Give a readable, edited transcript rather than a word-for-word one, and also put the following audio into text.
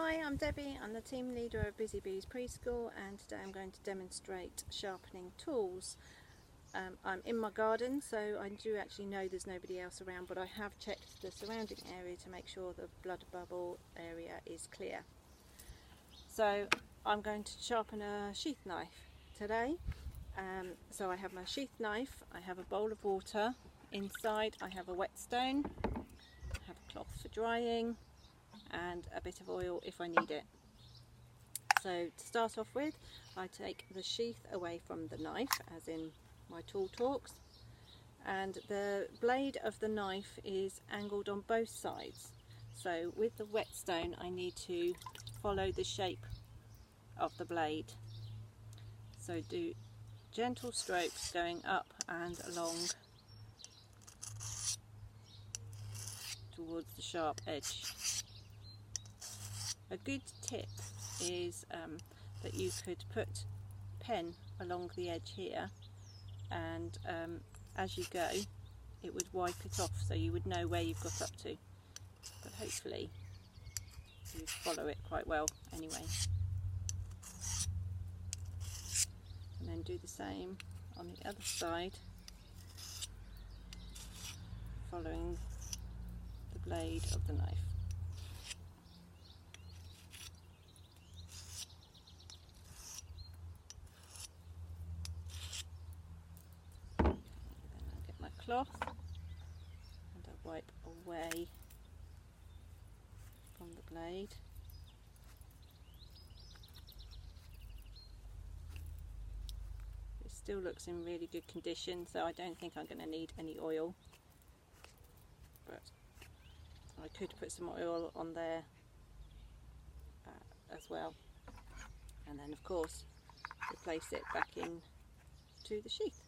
Hi, I'm Debbie. I'm the team leader of Busy Bees Preschool, and today I'm going to demonstrate sharpening tools. I'm in my garden, so I do actually know there's nobody else around, but I have checked the surrounding area to make sure the blood bubble area is clear. So I'm going to sharpen a sheath knife today. So I have my sheath knife, I have a bowl of water, inside I have a whetstone, I have a cloth for drying, and a bit of oil if I need it. So to start off with, I take the sheath away from the knife, as in my tool talks, and the blade of the knife is angled on both sides. So with the whetstone I need to follow the shape of the blade. So do gentle strokes going up and along towards the sharp edge. A good tip is that you could put pen along the edge here, and as you go it would wipe it off, so you would know where you've got up to, but hopefully you follow it quite well anyway. And then do the same on the other side, following the blade of the knife. Cloth, and I wipe away from the blade. It still looks in really good condition, so I don't think I'm going to need any oil, but I could put some oil on there as well, and then of course replace it back in to the sheath.